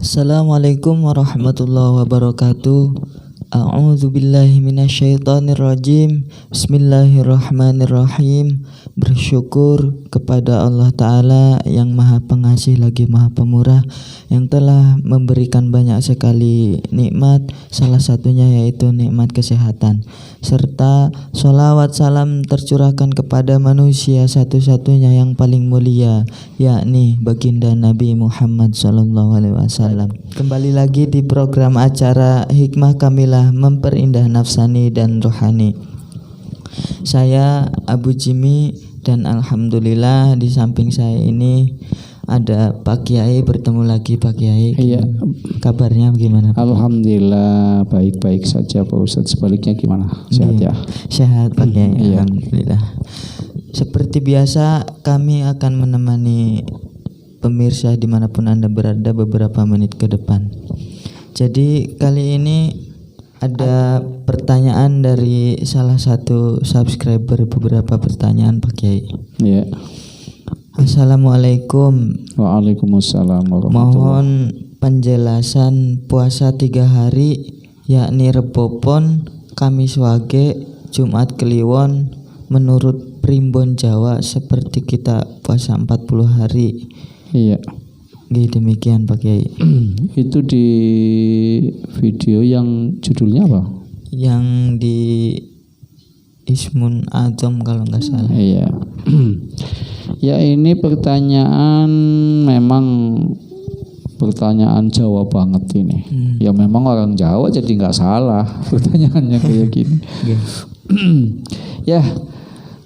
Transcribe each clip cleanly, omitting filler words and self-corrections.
Assalamualaikum warahmatullahi wabarakatuh. A'udzu billahi minasyaitonir rajim. Bismillahirrahmanirrahim. Bersyukur kepada Allah Ta'ala yang Maha Pengasih lagi Maha Pemurah, yang telah memberikan banyak sekali nikmat, salah satunya yaitu nikmat kesehatan, serta sholawat salam tercurahkan kepada manusia satu-satunya yang paling mulia, yakni baginda Nabi Muhammad SAW. Kembali lagi di program acara Hikmah Kamilah Memperindah Nafsani dan Rohani. Saya Abu Jimmy, dan alhamdulillah di samping saya ini ada Pak Kiai. Bertemu lagi Pak Kiai. Iya. Kabarnya bagaimana Pak? Alhamdulillah baik-baik saja Pak Ustadz. Sebaliknya gimana? Sehat ya? Sehat Pak Kiai. Iya. Alhamdulillah. Seperti biasa kami akan menemani pemirsa dimanapun Anda berada beberapa menit ke depan. Jadi kali ini ada pertanyaan dari salah satu subscriber, beberapa pertanyaan Pak Kiai. Iya. Assalamualaikum. Waalaikumsalam warahmatullahi. Mohon penjelasan puasa 3 hari, yakni Rebo Pon, Kamis Wage, Jumat Kliwon menurut primbon Jawa seperti kita puasa 40 hari. Iya. Demikian Pak Kiai. Itu di video yang judulnya apa? Yang di Ismun Azam kalau nggak salah. Iya. Ya, ini pertanyaan memang pertanyaan Jawa banget ini. Ya memang orang Jawa jadi nggak salah pertanyaannya kayak gini. Ya,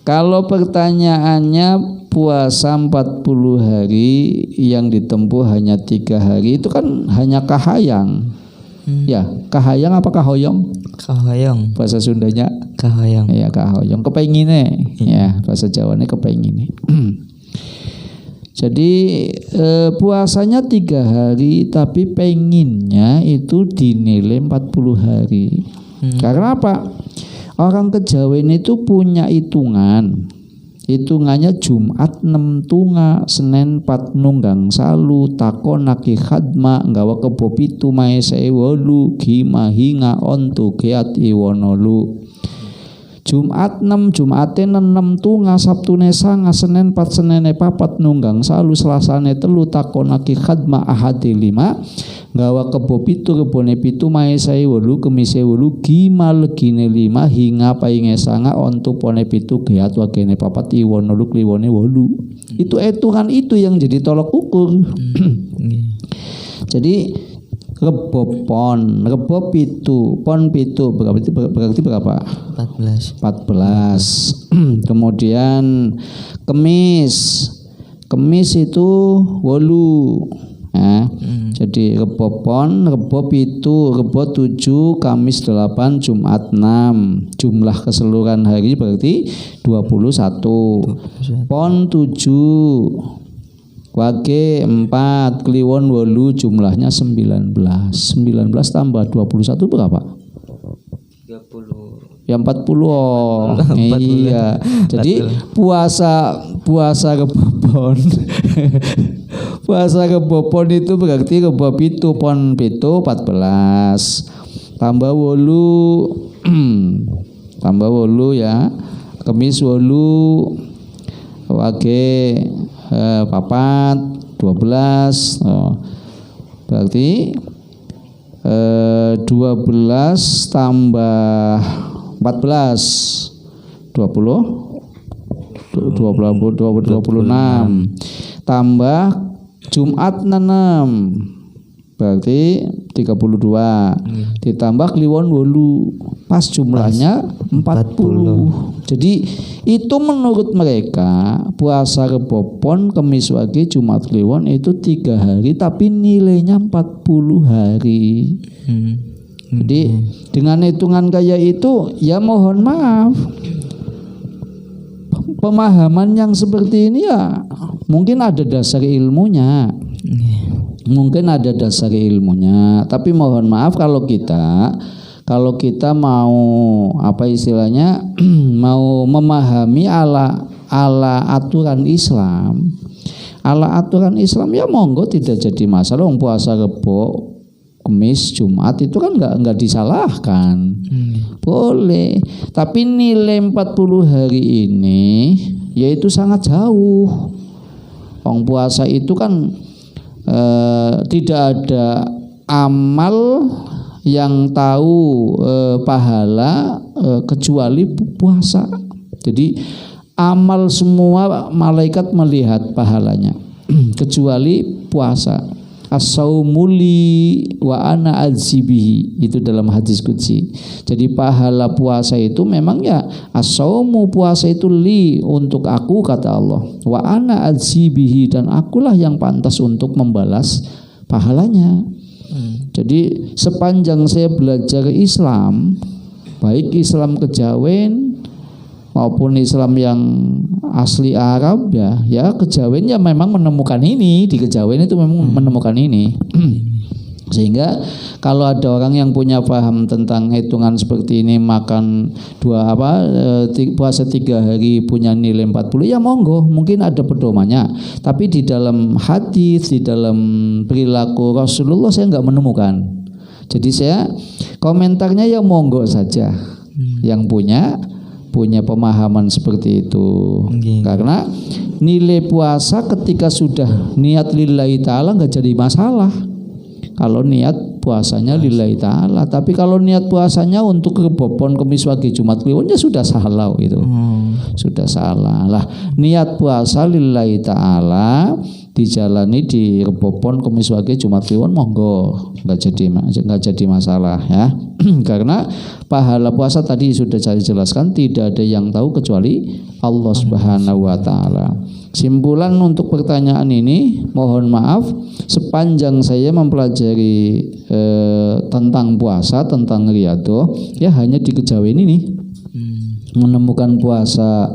kalau pertanyaannya puasa 40 hari yang ditempuh hanya 3 hari itu kan hanya kahayang. Ya, kahayang apa kahoyong? Kahoyong. Bahasa Sundanya Kahoyong. ya kahoyong. Kepengine. Ya, bahasa Jawanya kepengine. Jadi puasanya 3 hari tapi penginnya itu dinilai 40 hari. Karena apa? Orang Kejawen itu punya hitungan. Hitungannya Jumat 6 tunga, Senin 4 nunggang salu, takonaki khadma, nggawa kebo 7 maese 8, gima hinga ontu geat iwonolu. Jumat 6 Jumate 6 tunga, Sabtune sanga, Senin 4 Senene 4 nunggang salu, Selasane 3 takonaki khadma, Ahade 5 nggawa kebo 7 rebone 7 maese 8, kemise 8 gima legine 5 hinga painge sanga ontu pone 7 geat wagene 4 iwonolu kliwone 8. Itu hitungan itu yang jadi tolok ukur. Jadi Rebo pon, rebo pitu, pon pitu berarti berapa? 14. Kemudian Kemis itu 8. Ya. Jadi rebo pon, rebo pitu, rebo 7, Kamis 8, Jumat 6. Jumlah keseluruhan hari berarti 21. Pon 7, Wage 4, Kliwon 8, jumlahnya 19. 19 tambah 21 berapa? 30. Ya 40. Oh, iya. Jadi puasa Rebopon. Puasa Rebopon itu berarti rebo pitu pon pitu 14. Tambah 8. Tambah 8 ya. Kemis 8. Wage 4 12. Berarti 12 tambah 14 26 tambah Jumat 6 berarti 32 ditambah Kliwon 8 pas jumlahnya 40. Jadi itu menurut mereka puasa Rebo Pon, Kemis Wage, Jumat Kliwon itu 3 hari tapi nilainya 40 hari. Jadi dengan hitungan kayak itu ya mohon maaf, pemahaman yang seperti ini ya mungkin ada dasar ilmunya. Tapi mohon maaf kalau kita mau apa istilahnya mau memahami ala aturan Islam, ala aturan Islam ya monggo, tidak jadi masalah. Wong puasa Rebo, Kamis, Jumat itu kan nggak disalahkan, boleh. Tapi nilai 40 hari ini yaitu sangat jauh. Wong puasa itu kan tidak ada amal yang tahu pahala kecuali puasa. Jadi amal semua malaikat melihat pahalanya kecuali puasa. As-saumuli wa ana adzibihi, itu dalam hadis qudsi. Jadi pahala puasa itu memang ya as-saumu, puasa itu li, untuk aku, kata Allah, wa ana adzibihi, dan akulah yang pantas untuk membalas pahalanya. Jadi sepanjang saya belajar Islam, baik Islam kejawen maupun Islam yang asli Arab, ya kejawen ya memang menemukan ini, di kejawen itu memang menemukan ini. Sehingga kalau ada orang yang punya paham tentang hitungan seperti ini, makan puasa 3 hari punya nilai 40, ya monggo, mungkin ada pedomannya. Tapi di dalam hadis, di dalam perilaku Rasulullah saya nggak menemukan. Jadi saya komentarnya ya monggo saja yang punya pemahaman seperti itu. Karena nilai puasa ketika sudah niat lillahi ta'ala nggak jadi masalah kalau niat puasanya lillahi ta'ala. Tapi kalau niat puasanya untuk Rebopon, Kamis, Wage, Jumat, Kliwon, ya sudah salah itu. Sudah salah lah. Niat puasa lillahi ta'ala dijalani di Rebopon, Kamis, Wage, Jumat, Kliwon, monggo, nggak jadi masalah ya. Karena pahala puasa tadi sudah saya jelaskan, tidak ada yang tahu kecuali Allah Subhanahu wa taala. Simpulan untuk pertanyaan ini, mohon maaf, sepanjang saya mempelajari tentang puasa, tentang riyadhah, ya hanya di kejawen ini menemukan puasa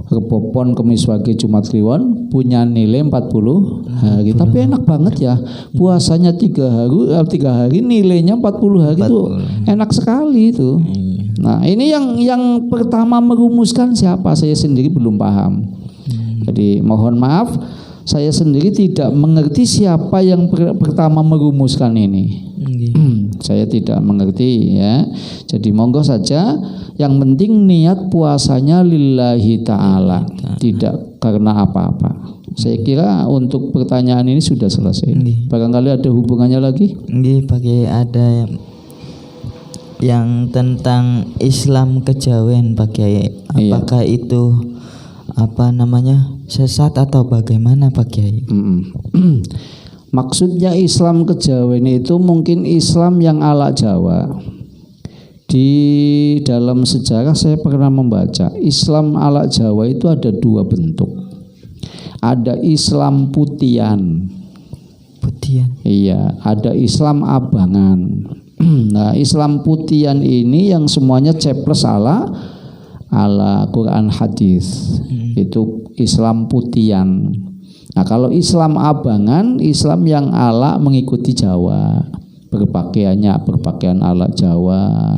Rebopon, Kamis, Wage, Jumat, Kliwon punya nilai 40 hari. Tapi enak banget ya, puasanya 3 hari nilainya 40 hari itu enak sekali itu. Nah ini yang pertama merumuskan siapa, saya sendiri belum paham. Jadi mohon maaf, saya sendiri tidak mengerti siapa yang pertama merumuskan ini. Saya tidak mengerti ya. Jadi monggo saja, yang penting niat puasanya lillahi ta'ala, tidak karena apa-apa. Saya kira untuk pertanyaan ini sudah selesai. Barangkali ada hubungannya lagi? Pakai ada yang tentang Islam kejawen, pakai apakah itu sesat atau bagaimana Pak Kiai? Maksudnya Islam kejawen itu mungkin Islam yang ala Jawa. Di dalam sejarah saya pernah membaca Islam ala Jawa itu ada 2 bentuk. Ada Islam putian. Iya, ada Islam abangan. Nah, Islam putian ini yang semuanya ceples ala Quran hadis. Itu Islam putian. Nah, kalau Islam abangan, Islam yang ala mengikuti Jawa, berpakaian ala Jawa.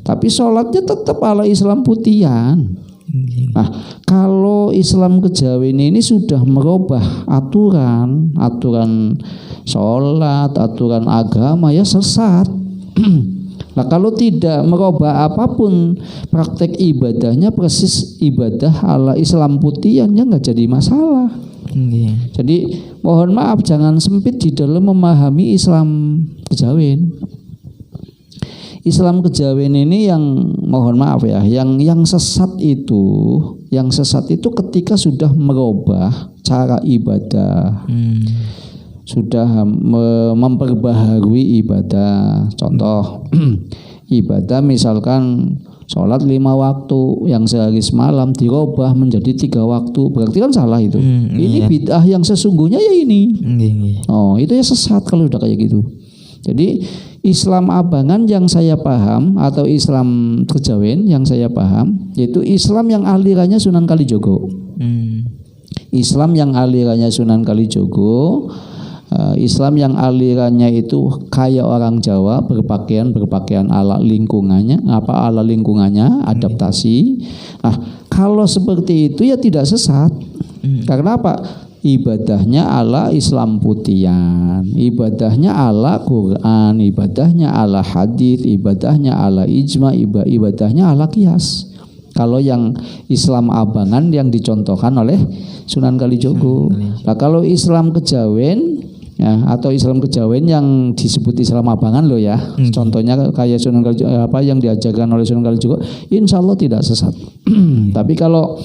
Tapi sholatnya tetap ala Islam putian. Nah, kalau Islam kejawen ini sudah merubah aturan sholat, aturan agama, ya sesat. Nah, kalau tidak merubah apapun, praktek ibadahnya persis ibadah ala Islam putian, ya nggak jadi masalah. Jadi mohon maaf, jangan sempit di dalam memahami Islam kejawen. Islam kejawen ini yang mohon maaf ya, yang sesat itu ketika sudah merubah cara ibadah. Sudah memperbaharui ibadah. Contoh ibadah misalkan sholat 5 waktu yang sehari semalam dirubah menjadi 3 waktu, berarti kan salah itu. Ini bid'ah yang sesungguhnya ya ini. Oh, itu ya sesat kalau udah kayak gitu. Jadi Islam abangan yang saya paham atau Islam kejawen yang saya paham yaitu Islam yang alirannya Sunan Kalijogo. Islam yang alirannya Sunan Kalijogo, Islam yang alirannya itu kayak orang Jawa, berpakaian ala lingkungannya, adaptasi. Nah, kalau seperti itu ya tidak sesat. Karena apa? ibadahnya ala Islam putian, ibadahnya ala Quran, ibadahnya ala hadis, ibadahnya ala ijma, ibadahnya ala qiyas. Kalau yang Islam abangan yang dicontohkan oleh Sunan Kalijogo. Nah, kalau Islam kejawen ya, atau Islam kejawen yang disebut Islam abangan loh ya. Contohnya kayak Sunan Kalijogo, apa yang diajarkan oleh Sunan Kalijogo, insya Allah tidak sesat. Tapi kalau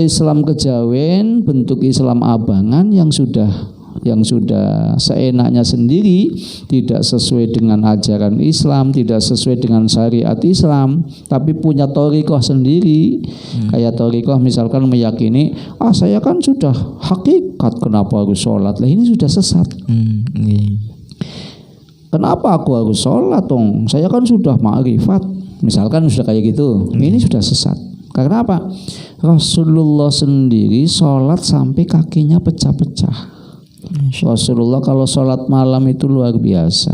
Islam kejawen bentuk Islam abangan yang sudah seenaknya sendiri, tidak sesuai dengan ajaran Islam, tidak sesuai dengan syariat Islam, tapi punya thariqah sendiri. Kayak thariqah misalkan meyakini, saya kan sudah hakikat, kenapa harus sholat? Lah ini sudah sesat. Kenapa aku harus sholat dong? Saya kan sudah ma'rifat. Misalkan sudah kayak gitu, ini sudah sesat. Karena apa? Rasulullah sendiri sholat sampai kakinya pecah-pecah. Rasulullah kalau sholat malam itu luar biasa,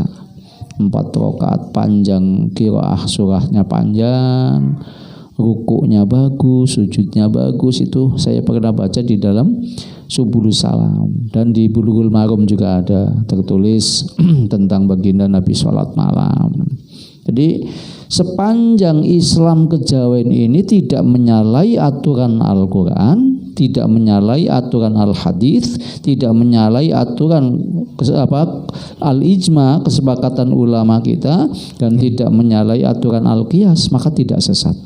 4 rakaat panjang, qiraah surahnya panjang, rukuknya bagus, sujudnya bagus. Itu saya pernah baca di dalam Subulus Salam, dan di Bulughul Maram juga ada tertulis tentang baginda Nabi sholat malam. Jadi sepanjang Islam kejawen ini tidak menyalahi aturan Al-Quran, tidak menyalahi aturan Al-Hadis, tidak menyalahi aturan Al-Ijma, kesepakatan ulama kita, dan tidak menyalahi aturan Al-Qiyas, maka tidak sesat.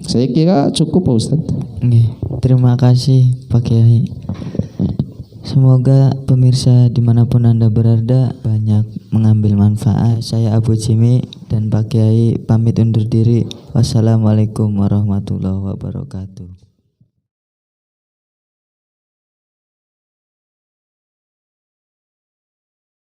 Saya kira cukup Pak Ustadz. Terima kasih Pak Kiai. Semoga pemirsa dimanapun Anda berada banyak mengambil manfaat. Saya Abu Jimmy dan Pak Kiai pamit undur diri. Wassalamualaikum warahmatullahi wabarakatuh.